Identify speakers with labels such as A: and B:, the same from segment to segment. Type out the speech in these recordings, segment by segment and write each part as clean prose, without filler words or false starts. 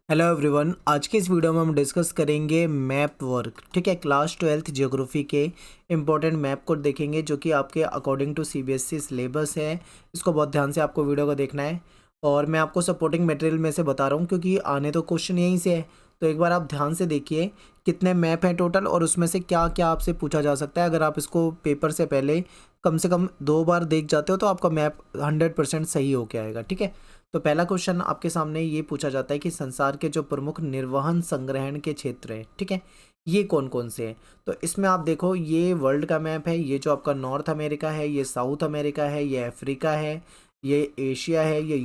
A: Hello everyone, आज के इस वीडियो में हम डिस्कस करेंगे मैप वर्क। ठीक है, क्लास 12th ज्योग्राफी के इंपॉर्टेंट मैप को देखेंगे जो कि आपके अकॉर्डिंग टू सीबीएसई सिलेबस है। इसको बहुत ध्यान से आपको वीडियो को देखना है और मैं आपको सपोर्टिंग मटेरियल में से बता रहा हूँ क्योंकि आने तो क्वेश्चन यहीं से है। तो एक बार आप ध्यान से देखिए कितने मैप हैं टोटल और उसमें से क्या क्या आपसे पूछा जा सकता है। अगर आप इसको पेपर से पहले कम से कम 2 बार देख जाते हो तो आपका मैप 100% सही होके आएगा। ठीक है, तो पहला क्वेश्चन आपके सामने ये पूछा जाता है कि संसार के जो प्रमुख निर्वहन संग्रहण के क्षेत्र हैं, ठीक है, ये कौन कौन से हैं। तो इसमें आप देखो, ये वर्ल्ड का मैप है। ये जो आपका नॉर्थ अमेरिका है, ये साउथ अमेरिका है, ये अफ्रीका है, ये एशिया है, ये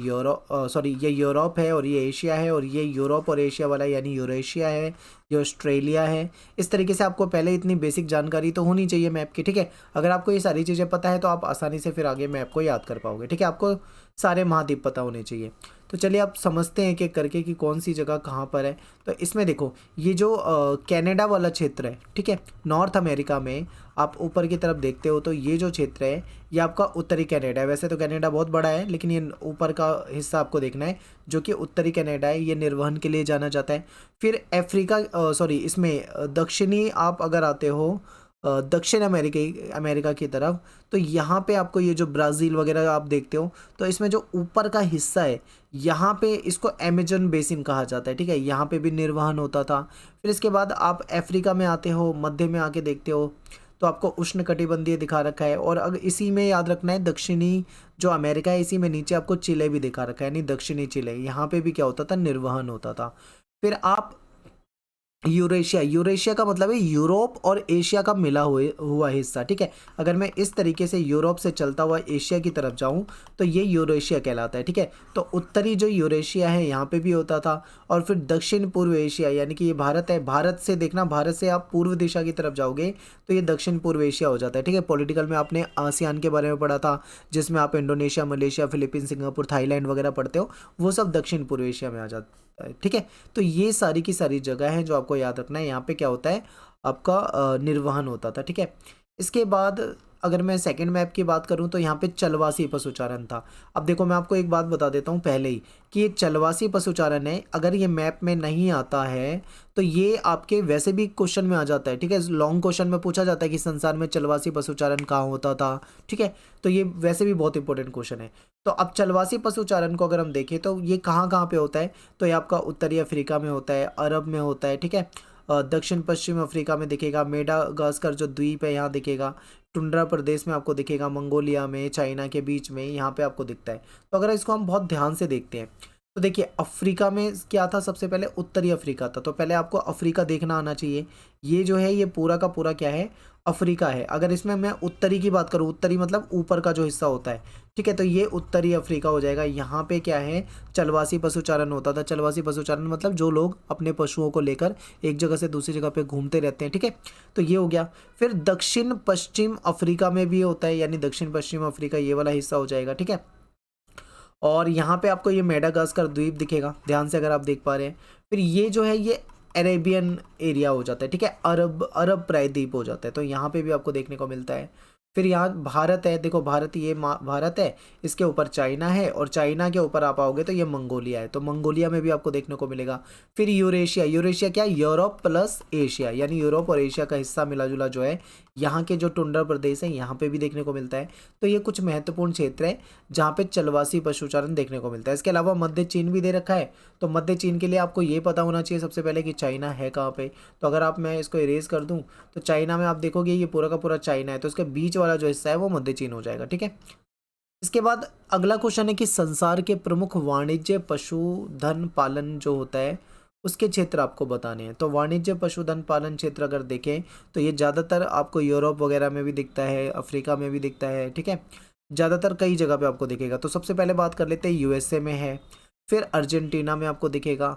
A: ये यूरोप है और ये एशिया है, और ये यूरोप और एशिया वाला यानी यूरेशिया है, ये ऑस्ट्रेलिया है। इस तरीके से आपको पहले इतनी बेसिक जानकारी तो होनी चाहिए मैप की। ठीक है, अगर आपको ये सारी चीज़ें पता है तो आप आसानी से फिर आगे मैप को याद कर पाओगे। ठीक है, आपको सारे महाद्वीप पता होने चाहिए। तो चलिए आप समझते हैं एक एक करके कि कौन सी जगह कहाँ पर है। तो इसमें देखो, ये जो कनाडा वाला क्षेत्र है, ठीक है, नॉर्थ अमेरिका में आप ऊपर की तरफ देखते हो तो ये जो क्षेत्र है ये आपका उत्तरी कनाडा है। वैसे तो कनाडा बहुत बड़ा है लेकिन ये ऊपर का हिस्सा आपको देखना है जो कि उत्तरी कनाडा है, ये निर्वहन के लिए जाना जाता है। फिर इसमें दक्षिणी आप अगर आते हो दक्षिण अमेरिका की तरफ, तो यहाँ पे आपको ये जो ब्राज़ील वगैरह आप देखते हो, तो इसमें जो ऊपर का हिस्सा है यहाँ पे इसको अमेजन बेसिन कहा जाता है। ठीक है, यहाँ पे भी निर्वहन होता था। फिर इसके बाद आप अफ्रीका में आते हो, मध्य में आके देखते हो तो आपको उष्णकटिबंधीय दिखा रखा है। और अगर इसी में याद रखना है दक्षिणी जो अमेरिका है, इसी में नीचे आपको चिले भी दिखा रखा है, यानी दक्षिणी चिले, यहाँ पे भी क्या होता था, निर्वहन होता था। फिर आप यूरेशिया, यूरेशिया का मतलब है यूरोप और एशिया का मिला हुआ हिस्सा। ठीक है, अगर मैं इस तरीके से यूरोप से चलता हुआ एशिया की तरफ जाऊं तो ये यूरेशिया कहलाता है। ठीक है, तो उत्तरी जो यूरेशिया है यहाँ पे भी होता था। और फिर दक्षिण पूर्व एशिया यानी कि ये भारत है, भारत से देखना, भारत से आप पूर्व दिशा की तरफ जाओगे तो ये दक्षिण पूर्व एशिया हो जाता है। ठीक है, पॉलिटिकल में आपने आसियान के बारे में पढ़ा था जिसमें आप Indonesia, Malaysia, Philippines, Singapore, Thailand वगैरह पढ़ते हो, वो सब दक्षिण पूर्व एशिया में आ जाता है। ठीक है, तो ये सारी की सारी जगह है जो आपको याद रखना है। यहाँ पे क्या होता है, आपका निर्वहन होता था। ठीक है, इसके बाद अगर मैं सेकंड मैप की बात करूं तो यहाँ पे चलवासी पशुचारण था। अब देखो, मैं आपको एक बात बता देता हूँ पहले ही कि ये चलवासी पशुचारण है, अगर ये मैप में नहीं आता है तो ये आपके वैसे भी क्वेश्चन में आ जाता है। ठीक है, लॉन्ग क्वेश्चन में पूछा जाता है कि संसार में चलवासी पशुचारण कहाँ होता था। ठीक है, तो ये वैसे भी बहुत इंपॉर्टेंट क्वेश्चन है। तो अब चलवासी पशुचारण को अगर हम देखें तो ये कहाँ कहाँ पे होता है, तो ये आपका उत्तरी अफ्रीका में होता है, अरब में होता है। ठीक है, दक्षिण पश्चिम अफ्रीका में दिखेगा, मेडागास्कर जो द्वीप है यहाँ दिखेगा, टुंड्रा प्रदेश में आपको दिखेगा, मंगोलिया में, चाइना के बीच में यहाँ पे आपको दिखता है। तो अगर इसको हम बहुत ध्यान से देखते हैं तो देखिए, अफ्रीका में क्या था, सबसे पहले उत्तरी अफ्रीका था। तो पहले आपको अफ्रीका देखना आना चाहिए। ये जो है ये पूरा का पूरा क्या है, अफ्रीका है। अगर इसमें मैं उत्तरी की बात करूँ, उत्तरी मतलब ऊपर का जो हिस्सा होता है, ठीक है, तो ये उत्तरी अफ्रीका हो जाएगा। यहाँ पे क्या है, चलवासी पशुचारण होता था। चलवासी पशुचारण मतलब जो लोग अपने पशुओं को लेकर एक जगह से दूसरी जगह पे घूमते रहते हैं। ठीक है, तो ये हो गया। फिर दक्षिण पश्चिम अफ्रीका में भी होता है, यानी दक्षिण पश्चिम अफ्रीका ये वाला हिस्सा हो जाएगा। ठीक है, और यहाँ पे आपको ये मेडागास्कर द्वीप दिखेगा, ध्यान से अगर आप देख पा रहे हैं। फिर ये जो है ये अरेबियन एरिया हो जाता है। ठीक है, अरब अरब प्रायद्वीप हो जाता है, तो यहाँ पे भी आपको देखने को मिलता है। फिर यहाँ भारत है, देखो भारत, ये भारत है, इसके ऊपर चाइना है और चाइना के ऊपर आप आओगे तो ये मंगोलिया है, तो मंगोलिया में भी आपको देखने को मिलेगा। फिर यूरेशिया, यूरेशिया क्या, यूरोप प्लस एशिया, यानी यूरोप और एशिया का हिस्सा मिला जुला जो है, यहाँ के जो टुंड्रा प्रदेश है यहाँ पे भी देखने को मिलता है। तो ये कुछ महत्वपूर्ण क्षेत्र है जहाँ पे चलवासी पशुचारण देखने को मिलता है। इसके अलावा मध्य चीन भी दे रखा है, तो मध्य चीन के लिए आपको ये पता होना चाहिए सबसे पहले कि चाइना है कहाँ पे। तो अगर आप, मैं इसको इरेज कर दूँ तो चाइना में आप देखोगे ये पूरा का पूरा चाइना है, तो इसके बीच वाला जो हिस्सा है वो मध्य चीन हो जाएगा। ठीक है, इसके बाद अगला क्वेश्चन है कि संसार के प्रमुख वाणिज्य पशुधन पालन जो होता है उसके क्षेत्र आपको बताने हैं। तो वाणिज्य पशुधन पालन क्षेत्र अगर देखें तो ये ज़्यादातर आपको यूरोप वगैरह में भी दिखता है, अफ्रीका में भी दिखता है। ठीक है, ज़्यादातर कई जगह पे आपको दिखेगा। तो सबसे पहले बात कर लेते हैं, यूएसए में है, फिर अर्जेंटीना में आपको दिखेगा,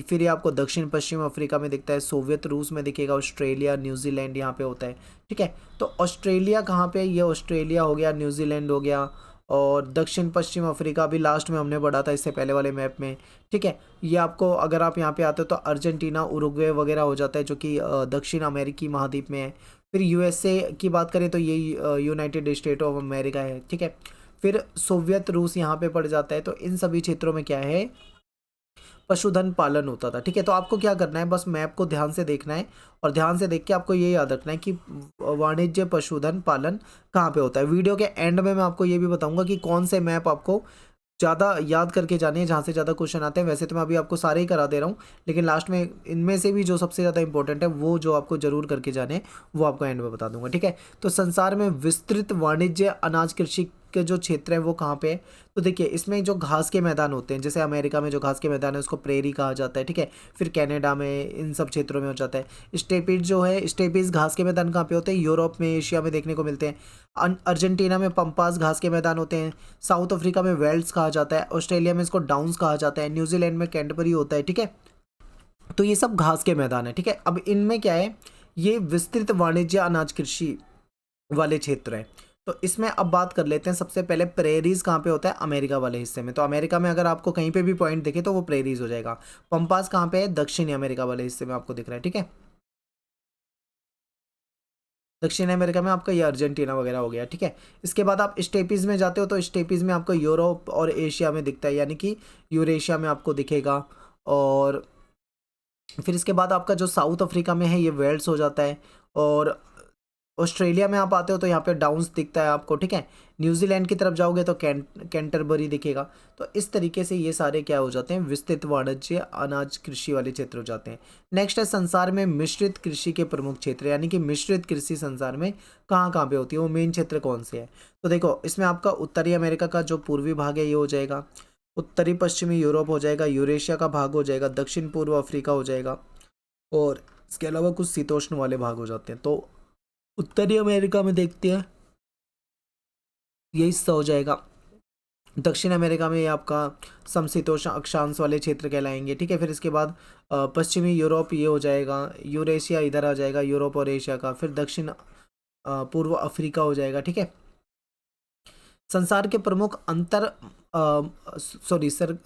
A: फिर ये आपको दक्षिण पश्चिम अफ्रीका में दिखता है, सोवियत रूस में दिखेगा, ऑस्ट्रेलिया, न्यूजीलैंड यहाँ पे होता है। ठीक है, तो ऑस्ट्रेलिया कहाँ पे, ये ऑस्ट्रेलिया हो गया, न्यूजीलैंड हो गया, और दक्षिण पश्चिम अफ्रीका भी लास्ट में हमने पढ़ा था इससे पहले वाले मैप में। ठीक है, ये आपको, अगर आप यहाँ पे आते हो तो अर्जेंटीना, उरुग्वे वगैरह हो जाता है जो कि दक्षिण अमेरिकी महाद्वीप में है। फिर यूएसए की बात करें तो ये यूनाइटेड स्टेट ऑफ अमेरिका है। ठीक है, फिर सोवियत रूस यहाँ पे पड़ जाता है। तो इन सभी क्षेत्रों में क्या है, पशुधन पालन होता था। ठीक है, तो आपको क्या करना है, बस मैप को ध्यान से देखना है और ध्यान से देख के आपको ये याद रखना है कि वाणिज्य पशुधन पालन कहाँ पे होता है। वीडियो के एंड में मैं आपको ये भी बताऊंगा कि कौन से मैप आपको ज़्यादा याद करके जाने हैं, जहाँ से ज़्यादा क्वेश्चन आते हैं। वैसे तो मैं अभी आपको सारे ही करा दे रहा हूँ, लेकिन लास्ट में इनमें से भी जो सबसे ज़्यादा इंपॉर्टेंट है वो जो आपको जरूर करके जाने हैं वो आपको एंड में बता दूंगा। ठीक है, तो संसार में विस्तृत वाणिज्य अनाज कृषि के जो क्षेत्र है वो कहाँ पे है, तो देखिए इसमें जो घास के मैदान होते हैं, जैसे अमेरिका में जो घास के मैदान है उसको प्रेरी कहा जाता है। ठीक है, फिर कनाडा में इन सब क्षेत्रों में हो जाता है। स्टेपीज जो है, स्टेपीज घास के मैदान कहाँ पे होते हैं, यूरोप में, एशिया में देखने को मिलते हैं। अर्जेंटीना में पंपास घास के मैदान होते हैं। साउथ अफ्रीका में वेल्ड्स कहा जाता है। ऑस्ट्रेलिया में इसको डाउन्स कहा जाता है। न्यूजीलैंड में कैंटबरी होता है। ठीक है, तो ये सब घास के मैदान है। ठीक है, अब इनमें क्या है, ये विस्तृत वाणिज्य अनाज कृषि वाले क्षेत्र है। तो इसमें अब बात कर लेते हैं सबसे पहले प्रेरीज कहाँ पे होता है, अमेरिका वाले हिस्से में। तो अमेरिका में अगर आपको कहीं पे भी पॉइंट दिखे तो वो प्रेरीज हो जाएगा। पंपास कहाँ पे है, दक्षिणी अमेरिका वाले हिस्से में आपको दिख रहा है। ठीक है, दक्षिण अमेरिका में आपका ये अर्जेंटीना वगैरह हो गया। ठीक है, इसके बाद आप स्टेपीज में जाते हो तो स्टेपीज में आपको यूरोप और एशिया में दिखता है, यानी कि यूरेशिया में आपको दिखेगा। और फिर इसके बाद आपका जो साउथ अफ्रीका में है ये वेल्स हो जाता है। और ऑस्ट्रेलिया में आप आते हो तो यहाँ पे डाउन्स दिखता है आपको। ठीक है, न्यूजीलैंड की तरफ जाओगे तो कैंटरबरी दिखेगा। तो इस तरीके से ये सारे क्या हो जाते हैं, विस्तृत वाणिज्य अनाज कृषि वाले क्षेत्र हो जाते हैं। नेक्स्ट है संसार में मिश्रित कृषि के प्रमुख क्षेत्र, यानी कि मिश्रित कृषि संसार में कहाँ कहाँ पे होती है, वो मेन क्षेत्र कौन से है। तो देखो इसमें आपका उत्तरी अमेरिका का जो पूर्वी भाग है ये हो जाएगा, उत्तरी पश्चिमी यूरोप हो जाएगा, यूरेशिया का भाग हो जाएगा, दक्षिण पूर्व अफ्रीका हो जाएगा, और इसके अलावा कुछ शीतोष्ण वाले भाग हो जाते हैं। तो उत्तरी अमेरिका में देखते हैं ये हिस्सा हो जाएगा। दक्षिण अमेरिका में ये आपका समशीतोष्ण अक्षांश वाले क्षेत्र कहलाएंगे। ठीक है, फिर इसके बाद पश्चिमी यूरोप ये हो जाएगा, यूरेशिया इधर आ जाएगा, यूरोप और एशिया का, फिर दक्षिण पूर्व अफ्रीका हो जाएगा। ठीक है, संसार के प्रमुख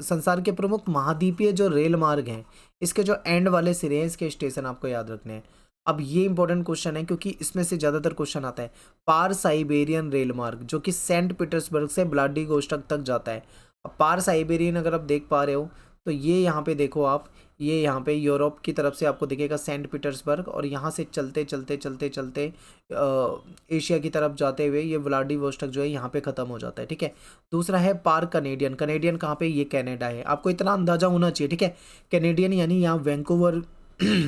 A: संसार के प्रमुख महाद्वीपीय जो रेल मार्ग हैं, इसके जो एंड वाले सिरे हैं इसके स्टेशन आपको याद रखने हैं। अब ये इंपॉर्टेंट क्वेश्चन है क्योंकि इसमें से ज़्यादातर क्वेश्चन आता है। पार साइबेरियन रेल मार्ग जो कि सेंट पीटर्सबर्ग से व्लादिवोस्टॉक तक जाता है। अब पार साइबेरियन अगर आप देख पा रहे हो तो ये यहाँ पे देखो आप, ये यहाँ पे यूरोप की तरफ से आपको दिखेगा सेंट पीटर्सबर्ग, और यहाँ से चलते चलते चलते चलते एशिया की तरफ जाते हुए ये व्लादिवोस्टॉक जो है यहाँ पे ख़त्म हो जाता है। ठीक है, दूसरा है पार कनेडियन। कनेडियन कहाँ पे, ये कनाडा है। आपको इतना अंदाजा होना चाहिए। ठीक है, कनेडियन यानी यहाँ वैंकूवर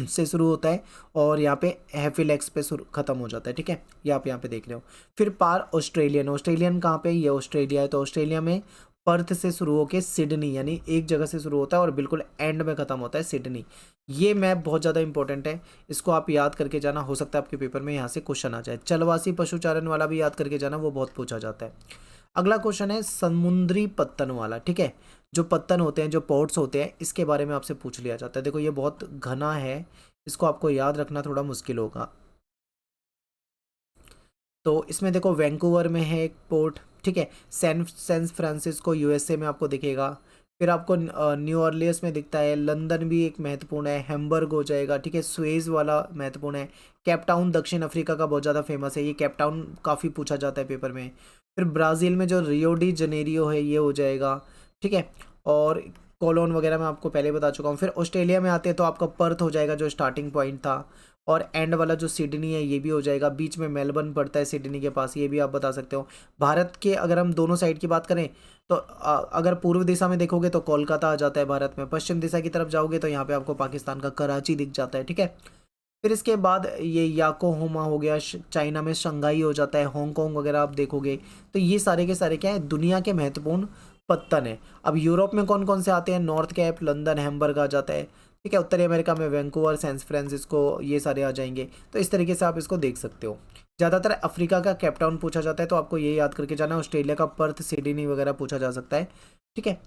A: से शुरू होता है और यहाँ पे हैफिलेक्स पे ख़त्म हो जाता है। ठीक है, ये आप यहाँ पे देख रहे हो। फिर पार ऑस्ट्रेलियन। ऑस्ट्रेलियन कहाँ पे, ये ऑस्ट्रेलिया है। तो ऑस्ट्रेलिया में पर्थ से शुरू होकर सिडनी, यानी एक जगह से शुरू होता है और बिल्कुल एंड में ख़त्म होता है सिडनी। ये मैप बहुत ज़्यादा इंपॉर्टेंट है, इसको आप याद करके जाना। हो सकता है आपके पेपर में यहाँ से क्वेश्चन आ जाए। चलवासी पशुचारण वाला भी याद करके जाना, वो बहुत पूछा जाता है। अगला क्वेश्चन है समुद्री पत्तन वाला। ठीक है, जो पत्तन होते हैं, जो पोर्ट्स होते हैं, इसके बारे में आपसे पूछ लिया जाता है। देखो ये बहुत घना है, इसको आपको याद रखना थोड़ा मुश्किल होगा। तो इसमें देखो वैंकूवर में है एक पोर्ट। ठीक है, सैन फ्रांसिस्को यूएसए में आपको दिखेगा। फिर आपको न्यू ऑर्लियंस में दिखता है। लंदन भी एक महत्वपूर्ण है। हैम्बर्ग हो जाएगा। ठीक है, सुएज वाला महत्वपूर्ण है। कैपटाउन दक्षिण अफ्रीका का बहुत ज़्यादा फेमस है, ये कैपटाउन काफ़ी पूछा जाता है पेपर में। फिर ब्राज़ील में जो रियो डी जनेरियो है ये हो जाएगा। ठीक है, और कोलोन वगैरह मैं आपको पहले बता चुका हूँ। फिर ऑस्ट्रेलिया में आते हैं तो आपका पर्थ हो जाएगा जो स्टार्टिंग पॉइंट था, और एंड वाला जो सिडनी है ये भी हो जाएगा। बीच में मेलबर्न पड़ता है सिडनी के पास, ये भी आप बता सकते हो। भारत के अगर हम दोनों साइड की बात करें तो अगर पूर्व दिशा में देखोगे तो कोलकाता आ जाता है भारत में। पश्चिम दिशा की तरफ जाओगे तो यहाँ पे आपको पाकिस्तान का कराची दिख जाता है। ठीक है, फिर इसके बाद ये याकोहामा हो गया, चाइना में शंघाई हो जाता है, हांगकांग वगैरह आप देखोगे। तो ये सारे के सारे क्या है, दुनिया के महत्वपूर्ण पत्तन है। अब यूरोप में कौन कौन से आते हैं, नॉर्थ कैप, लंदन, हैम्बर्ग आ जाता है। ठीक है, उत्तरी अमेरिका में वैंकूवर, सैन फ्रांसिस्को, ये सारे आ जाएंगे। तो इस तरीके से आप इसको देख सकते हो। ज़्यादातर अफ्रीका का कैपटाउन पूछा जाता है तो आपको ये याद करके जाना। ऑस्ट्रेलिया का पर्थ, सिडनी वगैरह पूछा जा सकता है। ठीक है,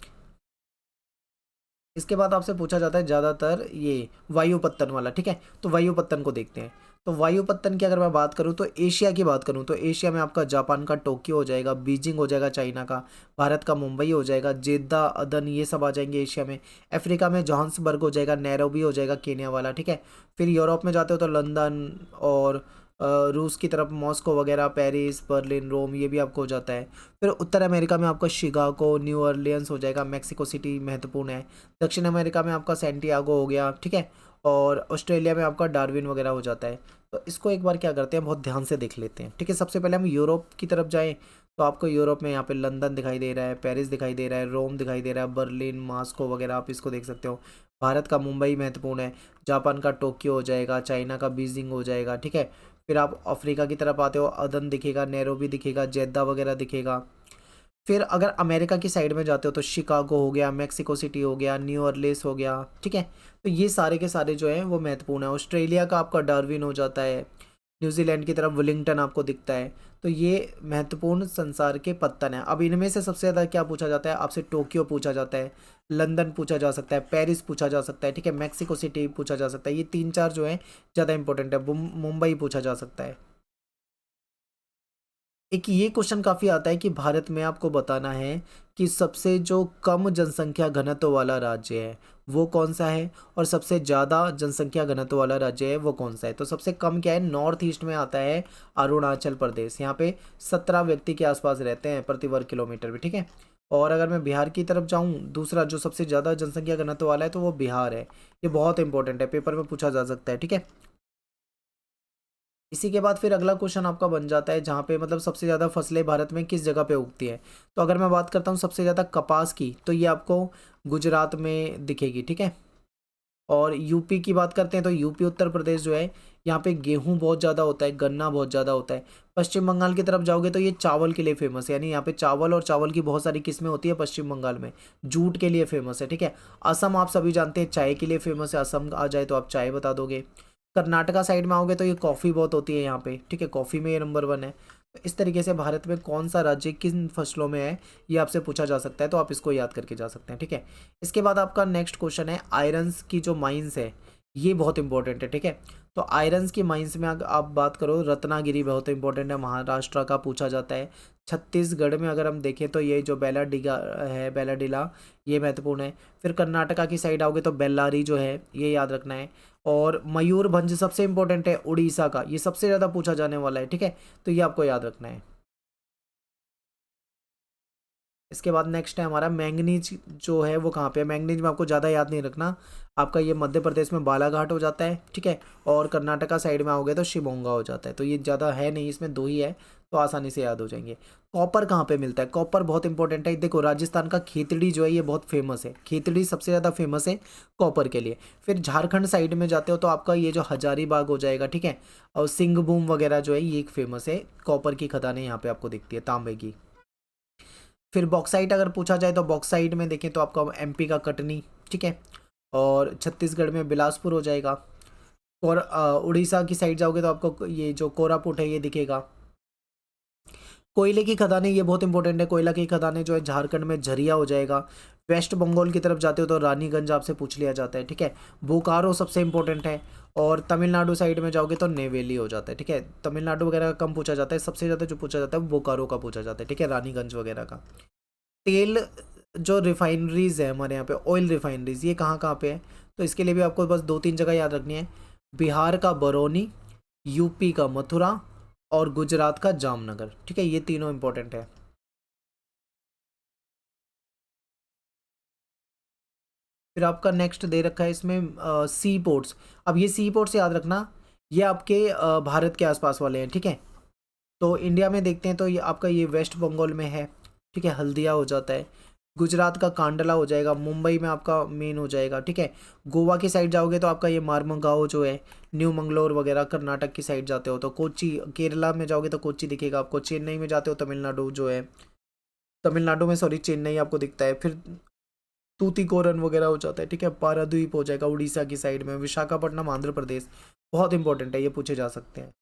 A: इसके बाद आपसे पूछा जाता है ज़्यादातर ये वायुपत्तन वाला। ठीक है, तो वायुपत्तन को देखते हैं। तो वायुपत्तन की अगर मैं बात करूँ तो एशिया की बात करूँ तो एशिया में आपका जापान का टोक्यो हो जाएगा, बीजिंग हो जाएगा चाइना का, भारत का मुंबई हो जाएगा, जेद्दा, अदन, ये सब आ जाएंगे एशिया में। अफ्रीका में जोहान्सबर्ग हो जाएगा, नैरोबी हो जाएगा केन्या वाला। ठीक है, फिर यूरोप में जाते हो तो लंदन और रूस की तरफ मॉस्को वगैरह, पेरिस, बर्लिन, रोम, ये भी आपको हो जाता है। फिर उत्तर अमेरिका में आपका शिकागो, न्यू ऑरलियंस हो जाएगा, मैक्सिको सिटी महत्वपूर्ण है। दक्षिण अमेरिका में आपका सैंटियागो हो गया, ठीक है। और ऑस्ट्रेलिया में आपका डार्विन वगैरह हो जाता है। तो इसको एक बार क्या करते हैं, बहुत ध्यान से देख लेते हैं, ठीक है। सबसे पहले हम यूरोप की तरफ जाएँ तो आपको यूरोप में यहाँ पे लंदन दिखाई दे रहा है, पेरिस दिखाई दे रहा है, रोम दिखाई दे रहा है, बर्लिन, मॉस्को वगैरह आप इसको देख सकते हो। भारत का मुंबई महत्वपूर्ण है, जापान का टोक्यो हो जाएगा, चाइना का बीजिंग हो जाएगा, ठीक है। फिर आप अफ्रीका की तरफ आते हो, अदन दिखेगा, नैरोबी दिखेगा, जेद्दा वगैरह दिखेगा। फिर अगर अमेरिका की साइड में जाते हो तो शिकागो हो गया, मैक्सिको सिटी हो गया, न्यू ऑरलियंस हो गया, ठीक है। तो ये सारे के सारे जो हैं वो महत्वपूर्ण है। ऑस्ट्रेलिया का आपका डार्विन हो जाता है, न्यूजीलैंड की तरफ वेलिंगटन आपको दिखता है। तो ये महत्वपूर्ण संसार के पत्तन है। अब इनमें से सबसे ज़्यादा क्या पूछा जाता है आपसे, टोक्यो पूछा जाता है, लंदन पूछा जा सकता है, पेरिस पूछा जा सकता है, ठीक है, मैक्सिको सिटी पूछा जा सकता है। ये 3-4 जो है ज़्यादा इंपॉर्टेंट है। मुंबई पूछा जा सकता है। एक ये क्वेश्चन काफ़ी आता है कि भारत में आपको बताना है कि सबसे जो कम जनसंख्या घनत्व वाला राज्य है वो कौन सा है, और सबसे ज़्यादा जनसंख्या घनत्व वाला राज्य है वो कौन सा है। तो सबसे कम क्या है, नॉर्थ ईस्ट में आता है अरुणाचल प्रदेश। यहाँ पे 17 व्यक्ति के आसपास रहते हैं प्रति वर्ग किलोमीटर भी, ठीक है। और अगर मैं बिहार की तरफ जाऊँ, दूसरा जो सबसे ज़्यादा जनसंख्या घनत्व वाला है तो वो बिहार है। ये बहुत इंपॉर्टेंट है, पेपर में पूछा जा सकता है, ठीक है। इसी के बाद फिर अगला क्वेश्चन आपका बन जाता है जहाँ पे मतलब सबसे ज़्यादा फसलें भारत में किस जगह पे उगती हैं। तो अगर मैं बात करता हूँ सबसे ज़्यादा कपास की, तो ये आपको गुजरात में दिखेगी, ठीक है। और यूपी की बात करते हैं तो यूपी, उत्तर प्रदेश जो है, यहाँ पे गेहूं बहुत ज़्यादा होता है, गन्ना बहुत ज़्यादा होता है। पश्चिम बंगाल की तरफ जाओगे तो ये चावल के लिए फेमस है, यानी यहाँ पे चावल और चावल की बहुत सारी किस्में होती है पश्चिम बंगाल में। जूट के लिए फेमस है, ठीक है। असम आप सभी जानते हैं चाय के लिए फेमस है, असम आ जाए तो आप चाय बता दोगे। कर्नाटका साइड में आओगे तो ये कॉफ़ी बहुत होती है यहाँ पे, ठीक है, कॉफ़ी में ये नंबर 1 है। तो इस तरीके से भारत में कौन सा राज्य किन फसलों में है ये आपसे पूछा जा सकता है, तो आप इसको याद करके जा सकते हैं, ठीक है। इसके बाद आपका नेक्स्ट क्वेश्चन है आयरन्स की जो माइंस है, ये बहुत इंपॉर्टेंट है, ठीक है। तो आयरन्स की माइंस में अगर आप बात करो, रत्नागिरी बहुत इंपॉर्टेंट है, महाराष्ट्र का पूछा जाता है। छत्तीसगढ़ में अगर हम देखें तो ये जो बेलाडिगा है, बेलाडिला, ये महत्वपूर्ण है। फिर कर्नाटका की साइड आओगे तो बेल्लारी जो है, ये याद रखना है। और मयूरभंज सबसे इंपॉर्टेंट है उड़ीसा का, ये सबसे ज़्यादा पूछा जाने वाला है, ठीक है। तो ये आपको याद रखना है। इसके बाद नेक्स्ट है हमारा मैंगनीज, जो है वो कहाँ पे है। मैंगनीज में आपको ज़्यादा याद नहीं रखना, आपका ये मध्य प्रदेश में बालाघाट हो जाता है, ठीक है। और कर्नाटका साइड में आओगे तो शिवमोगा हो जाता है। तो ये ज़्यादा है नहीं, इसमें 2 ही है, तो आसानी से याद हो जाएंगे। कॉपर कहाँ पे मिलता है, कॉपर बहुत इंपॉर्टेंट है। देखो राजस्थान का खेतड़ी जो है ये बहुत फेमस है, खेतड़ी सबसे ज़्यादा फेमस है कॉपर के लिए। फिर झारखंड साइड में जाते हो तो आपका ये जो हजारीबाग हो जाएगा, ठीक है। और सिंहभूम वगैरह जो है ये एक फेमस है, कॉपर की खदानें यहाँ पे आपको दिखती है, तांबे की। फिर बॉक्साइट अगर पूछा जाए तो बॉक्साइट में देखें तो आपका एमपी का कटनी, ठीक है। और छत्तीसगढ़ में बिलासपुर हो जाएगा। और उड़ीसा की साइड जाओगे तो आपको ये जो कोरापुट है ये दिखेगा। कोयले की खदानें ये बहुत इंपॉर्टेंट है, कोयला की खदानें जो है झारखंड में झरिया हो जाएगा। वेस्ट बंगाल की तरफ जाते हो तो रानीगंज आपसे पूछ लिया जाता है, ठीक है। बोकारो सबसे इंपॉर्टेंट है। और तमिलनाडु साइड में जाओगे तो नेवेली हो जाता है, ठीक है। तमिलनाडु वगैरह का कम पूछा जाता है, सबसे ज़्यादा जो पूछा जाता है वो बोकारो का पूछा जाता है, ठीक है, रानीगंज वगैरह का। तेल जो रिफाइनरीज है हमारे यहाँ पे, ऑयल रिफाइनरीज, ये कहाँ कहाँ पे है, तो इसके लिए भी आपको बस 2-3 जगह याद रखनी है। बिहार का बरौनी, यूपी का मथुरा, और गुजरात का जामनगर, ठीक है, ये तीनों इंपॉर्टेंट है। फिर आपका नेक्स्ट दे रखा है इसमें सी पोर्ट्स। अब ये सी पोर्ट्स याद रखना, ये आपके भारत के आसपास वाले हैं, ठीक है। तो इंडिया में देखते हैं तो ये आपका ये वेस्ट बंगाल में है, ठीक है, हल्दिया हो जाता है। गुजरात का कांडला हो जाएगा, मुंबई में आपका मेन हो जाएगा, ठीक है। गोवा की साइड जाओगे तो आपका ये मारमगांव जो है, न्यू मंगलोर वगैरह। कर्नाटक की साइड जाते हो तो कोच्चि, केरला में जाओगे तो कोच्चि दिखेगा आपको। चेन्नई में जाते हो तमिलनाडु जो है, तमिलनाडु में सॉरी चेन्नई आपको दिखता है। फिर तूतीकोरन वगैरह हो जाता है, ठीक है। पारादीप हो जाएगा उड़ीसा की साइड में। विशाखापट्टनम आंध्र प्रदेश, बहुत इंपॉर्टेंट है, ये पूछे जा सकते हैं।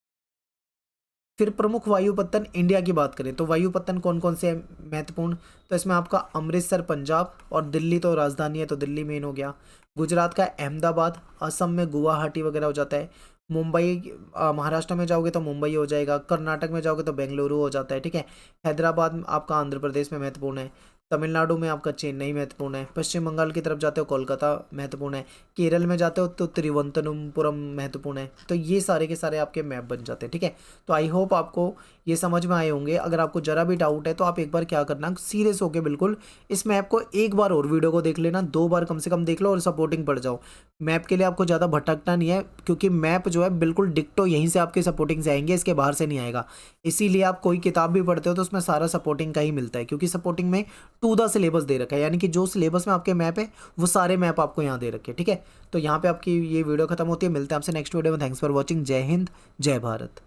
A: फिर प्रमुख वायुपत्तन इंडिया की बात करें तो वायुपत्तन कौन कौन से हैं महत्वपूर्ण, तो इसमें आपका अमृतसर पंजाब, और दिल्ली तो राजधानी है तो दिल्ली मेन हो गया। गुजरात का अहमदाबाद, असम में गुवाहाटी वगैरह हो जाता है। मुंबई महाराष्ट्र में जाओगे तो मुंबई हो जाएगा। कर्नाटक में जाओगे तो बेंगलुरु हो जाता है, ठीक है। हैदराबाद आपका आंध्र प्रदेश में महत्वपूर्ण है। तमिलनाडु में आपका चेन्नई महत्वपूर्ण है, पश्चिम बंगाल की तरफ जाते हो कोलकाता महत्वपूर्ण है, केरल में जाते हो तो तिरुवनंतपुरम महत्वपूर्ण है। तो ये सारे के सारे आपके मैप बन जाते हैं, ठीक है। तो आई होप आपको ये समझ में आए होंगे। अगर आपको जरा भी डाउट है तो आप एक बार क्या करना, सीरियस होकर बिल्कुल इस मैप को एक बार और वीडियो को देख लेना, 2 बार कम से कम देख लो और सपोर्टिंग पढ़ जाओ। मैप के लिए आपको ज़्यादा भटकना नहीं है, क्योंकि मैप जो है बिल्कुल डिक्टो यहीं से आपके सपोर्टिंग से आएंगे, इसके बाहर से नहीं आएगा। इसीलिए आप कोई किताब भी पढ़ते हो तो उसमें सारा सपोर्टिंग का ही मिलता है, क्योंकि सपोर्टिंग में टू द सिलेबस दे रखा है, यानी कि जो सिलेबस में आपके मैप है वो सारे मैप आपको यहाँ दे रखे हैं, ठीक है। तो यहाँ पे आपकी ये वीडियो खत्म होती है, मिलते हैं आपसे नेक्स्ट वीडियो में। Thanks for watching. जय हिंद, जय भारत।